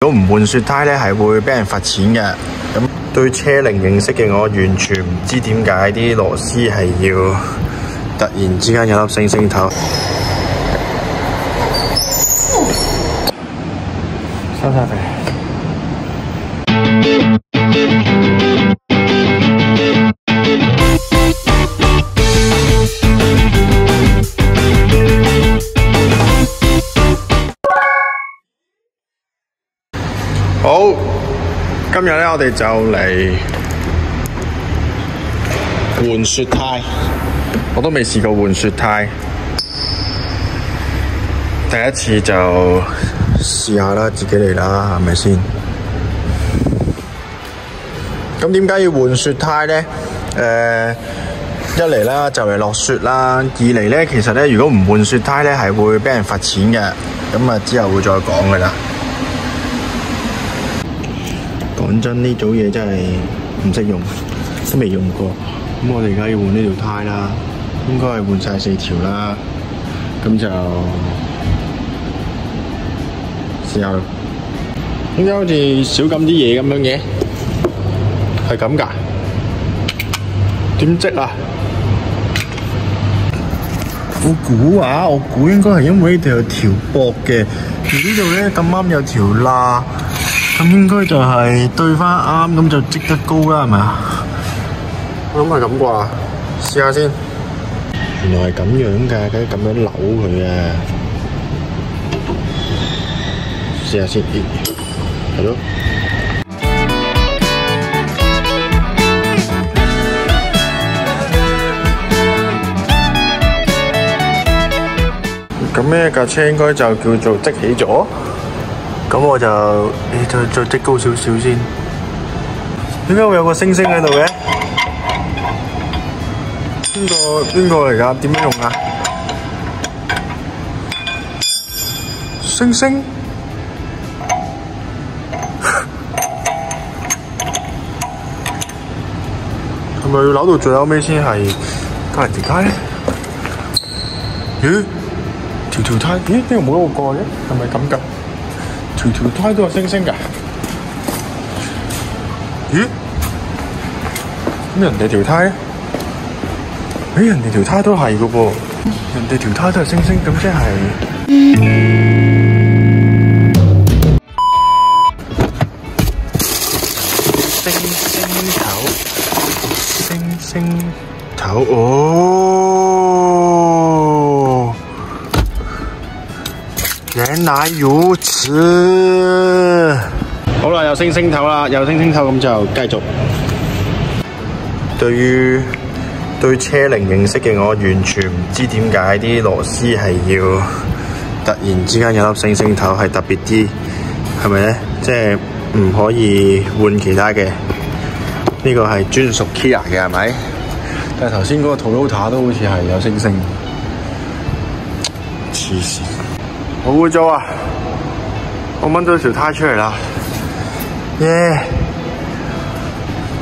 如果唔換雪胎咧，係會俾人罰錢嘅。咁對車齡認識嘅我，完全唔知點解啲螺絲係要突然之間有粒星星頭。收晒佢。好，今日咧我哋就嚟換雪胎，我都未試過換雪胎，第一次就試下啦，自己嚟啦，係咪先？咁點解要換雪胎咧？一嚟啦就嚟落雪啦，二嚟咧其實咧如果唔換雪胎咧係會俾人罰錢嘅，咁啊之後會再講噶啦。講真，呢組嘢真係唔識用，都未用過。咁我哋而家要換呢條胎啦，應該係換晒4條啦。咁就試下咯。點解好似少咁啲嘢咁樣嘅？係咁㗎？點積啊？我估應該係因為呢度有條駁嘅，而呢度咧咁啱有條罅。咁應該就係對翻啱，咁就積得高啦，係咪啊？我諗係咁啩，試下先。原來係咁樣㗎，梗係咁樣扭佢啊！試下先，係咯。咁呢架車應該就叫做積起咗。咁我就再積高少少先。點解會有個星星喺度嘅？邊個嚟㗎？點樣用啊？星星？係咪要扭到最後尾先係加人條胎咧？咦？條胎？咦？呢個冇扭過嘅？係咪咁㗎？條胎都有星星㗎，咦？咁人哋條胎咧？人哋條胎都係㗎噃，人哋條胎都係星星，咁即係星星頭哦！原來如此。好啦，有星星頭啦，有星星頭咁就繼續。對車齡認識嘅我，完全唔知點解啲螺絲係要突然之間有粒星星頭，係特別啲，係咪咧？即係唔可以換其他嘅。呢個係專屬 Kia 嘅，係咪？但係頭先嗰個 Toyota 都好似係有星星。黐線！好污糟啊！我掹咗條胎出嚟啦，耶！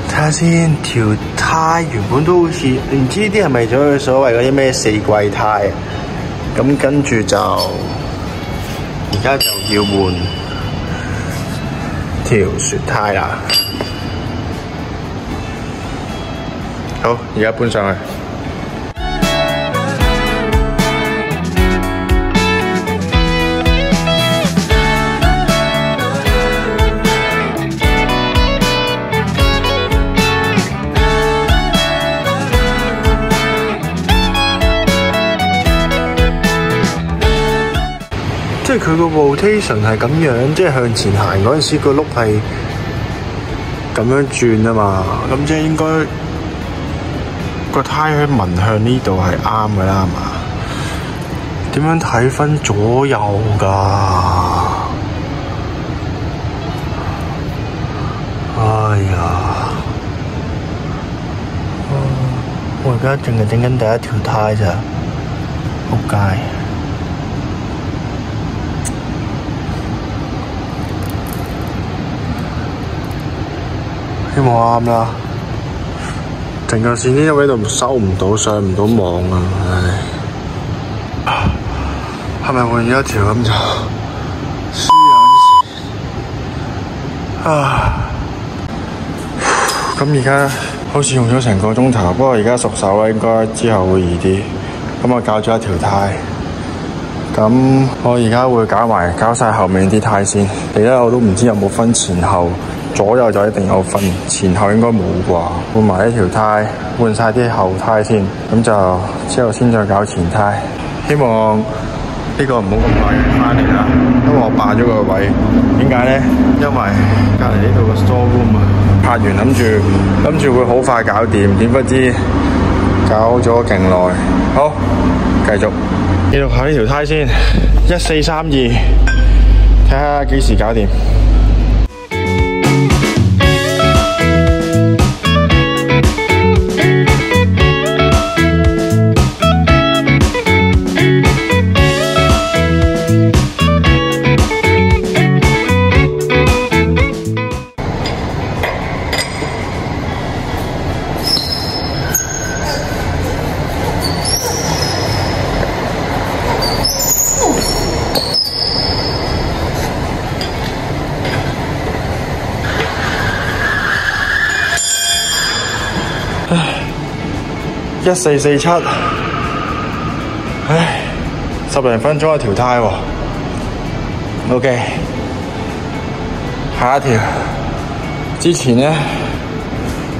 睇下先，條胎原本都好似唔知呢啲係咪咗所謂嗰啲咩4季胎啊？咁跟住就而家就要換條雪胎啦。好，而家搬上去。即係佢個 rotation 係咁樣，即係向前行嗰陣時個轆係咁樣轉啊嘛，咁即係應該個胎喺紋向呢度係啱㗎啦，係嘛？點樣睇分左右㗎？哎呀！我而家淨係整緊第一條胎咋，仆街！希望啱啦，成條線呢一位度收唔到，上唔到網啊！唉，係咪換咗一條咁就輸啊？咁而家好似用咗成個鐘頭，不過而家熟手啦，應該之後會易啲。咁我搞咗一條呔，咁我而家會搞晒後面啲呔先。嚟咧我都唔知有冇分前後，左右就一定有分，前後應該冇啩。換埋呢條呔，換晒啲後呔先，咁就之後先再搞前呔。希望呢個唔好咁快翻嚟啦，因為我霸咗個位。點解呢？因為隔離呢度個 store room 啊，拍完諗住會好快搞掂，點不知搞咗勁耐。好，繼續記錄下呢條呔先，1432，睇下幾時搞掂。1447，唉，10零分鐘一條呔喎。OK， 下一條。之前呢，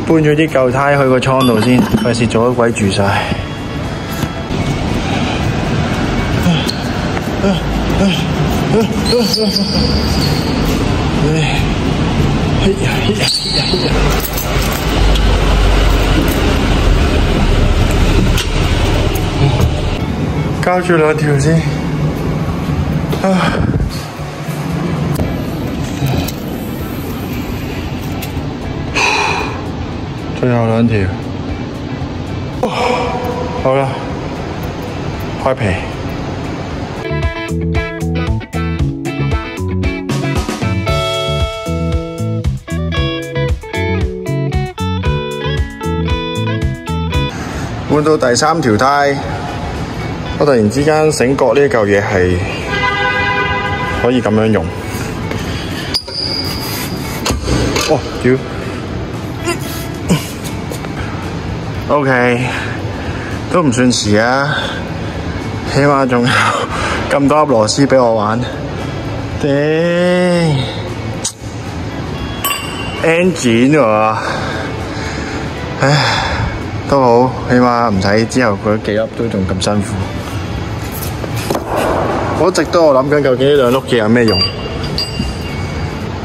搬咗啲舊呔去個倉度先，費事阻鬼住晒。交住2條先，最後2條，好啦，開皮。換到第3條呔。我突然之間醒覺呢嚿嘢係可以咁樣用。哦，屌 ！OK， 都唔算遲啊，起碼仲有咁多粒螺絲俾我玩。頂 engine 喎，唉，都好，起碼唔使之後嗰幾粒都仲咁辛苦。我一直都諗緊究竟呢2碌嘢有咩用？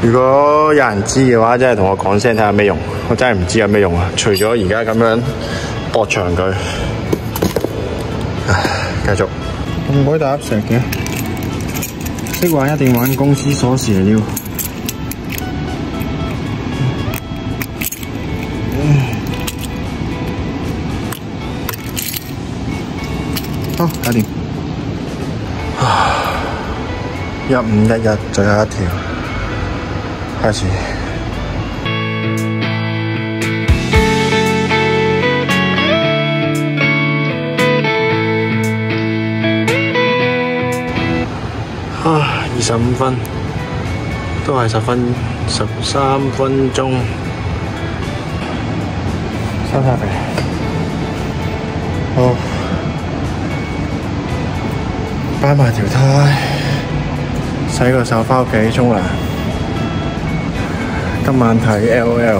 如果有人知嘅話，真係同我講聲睇下咩用。我真係唔知有咩用啊！除咗而家咁樣駁長佢，繼續。咁鬼大粒石嘅，識玩一定玩公司鎖匙嚟了。好，搞掂。1511最後一條，開始。25分，都係13分鐘。收晒皮。好，擺埋條呔。洗個手返屋企沖涼，今晚睇 LOL，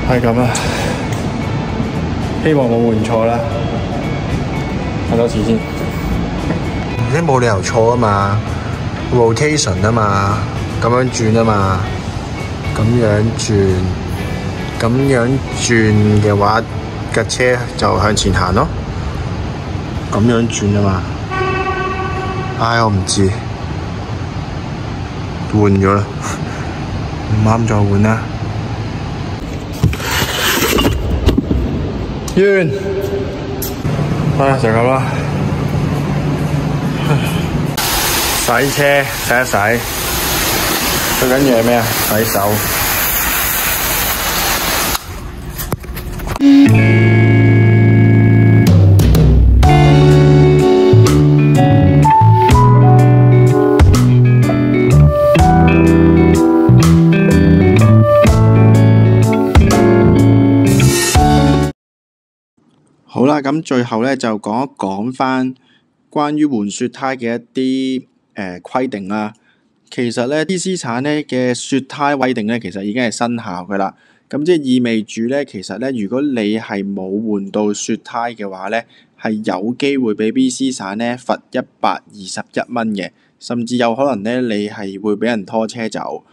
係咁啦。希望冇換錯啦，睇多次先。你冇理由錯啊嘛 ，rotation 啊嘛，咁樣轉啊嘛，咁樣轉嘅話，架車就向前行咯，咁樣轉啊嘛。唉，我唔知，換咗啦，唔啱再換啦。完，就咁啦。洗車洗一洗，最緊要係咩啊？洗手。好啦，咁最後咧就講一講翻關於換雪胎嘅一啲規定啦。其實咧，B 資產咧嘅雪胎規定咧，其實已經係生效噶啦。咁即係意味住咧，其實咧，如果你係冇換到雪胎嘅話咧，係有機會俾 B 資產咧罰121蚊嘅，甚至有可能咧你係會俾人拖車走。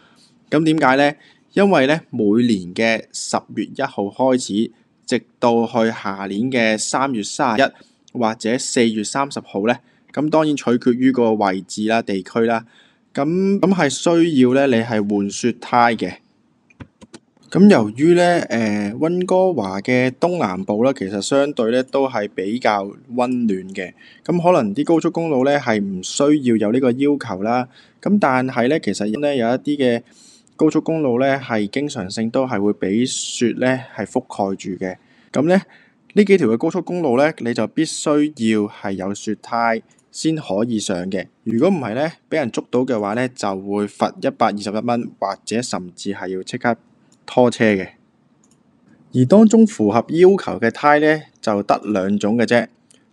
咁點解咧？因為咧每年嘅10月1號開始，直到去下年嘅3月31或者4月30號咧，咁當然取決於個位置啦、地區啦。咁係需要咧，你係換雪胎嘅。咁由於咧，溫哥華嘅東南部咧，其實相對咧都係比較溫暖嘅。咁可能啲高速公路咧係唔需要有呢個要求啦。咁但係咧，其實咧有一啲嘅高速公路咧係經常性都係會俾雪咧係覆蓋住嘅。咁咧呢幾條嘅高速公路咧，你就必須要係有雪胎先可以上嘅。如果唔係咧，俾人捉到嘅話咧，就會罰121蚊，或者甚至係要即刻拖車嘅。而當中符合要求嘅胎咧，就得2種嘅啫。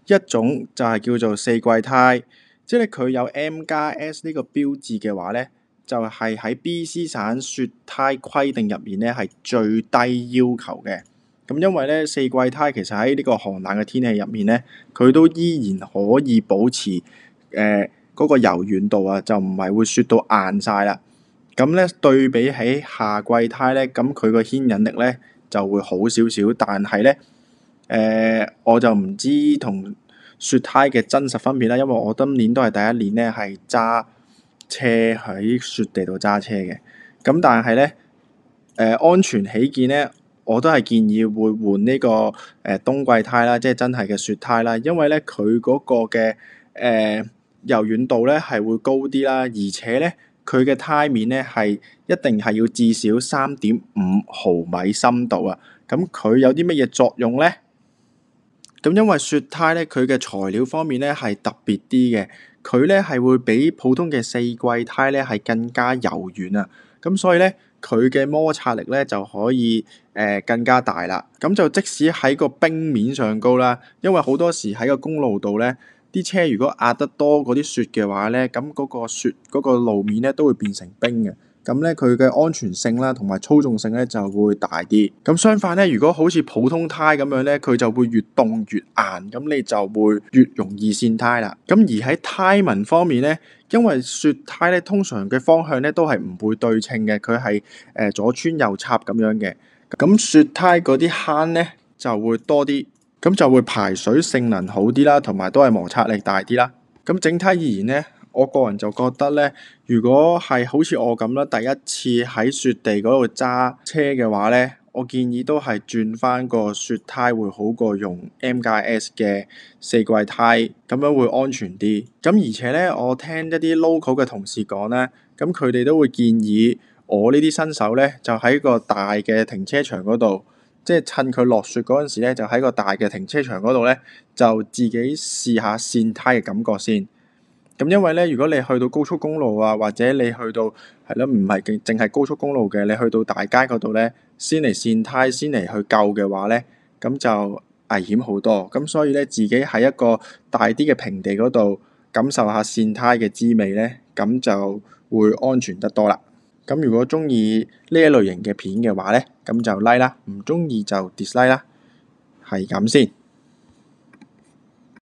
一種就係叫做4季胎，即係佢有 M+S 呢個標誌嘅話咧，就係喺 BC 省雪胎規定入面咧係最低要求嘅。咁因為咧4季胎其實喺呢個寒冷嘅天氣入面咧，佢都依然可以保持嗰個柔軟度啊，就唔係會雪到硬晒啦。咁咧對比起夏季胎咧，咁佢個牽引力咧就會好少少，但係咧我就唔知同雪胎嘅真實分別啦，因為我今年都係第一年咧係揸車喺雪地度揸車嘅。咁但係咧安全起見咧，我都係建議會換呢個冬季胎啦，即係真係嘅雪胎啦，因為咧佢嗰個嘅柔軟度咧係會高啲啦，而且咧佢嘅胎面咧係一定係要至少3.5毫米深度啊。咁佢有啲乜嘢作用咧？咁因為雪胎咧，佢嘅材料方面咧係特別啲嘅，佢咧係會比普通嘅4季胎咧係更加柔軟啊。咁所以咧，佢嘅摩擦力咧就可以更加大啦。咁就即使喺個冰面上高啦，因為好多時喺個公路度咧，啲車如果壓得多嗰啲雪嘅話咧，咁嗰個雪嗰個路面咧都會變成冰嘅。咁咧佢嘅安全性啦，同埋操縱性咧就會大啲。咁相反咧，如果好似普通胎咁樣咧，佢就會越凍越硬，咁你就會越容易跣胎啦。咁而喺胎紋方面咧，因為雪胎咧通常嘅方向咧都係唔會對稱嘅，佢係左穿右插咁樣嘅。咁雪胎嗰啲坑咧就會多啲，咁就會排水性能好啲啦，同埋都係摩擦力大啲啦。咁整體而言咧，我個人就覺得咧，如果係好似我咁啦，第一次喺雪地嗰度揸車嘅話咧，我建議都係轉翻個雪胎會好過用 M+S 嘅4季胎，咁樣會安全啲。咁而且咧，我聽一啲 local 嘅同事講咧，咁佢哋都會建議我呢啲新手咧，就喺個大嘅停車場嗰度，即係趁佢落雪嗰陣時咧，就喺個大嘅停車場嗰度咧，就自己試下跣胎嘅感覺先。咁因為咧，如果你去到高速公路啊，或者你去到係咯，唔係淨係高速公路嘅，你去到大街嗰度咧，先嚟跣胎，先嚟去救嘅話咧，咁就危險好多。咁所以咧，自己喺一個大啲嘅平地嗰度感受下跣胎嘅滋味咧，咁就會安全得多啦。咁如果中意呢一類型嘅片嘅話咧，咁就 like 啦，唔中意就 dislike 啦，係咁先。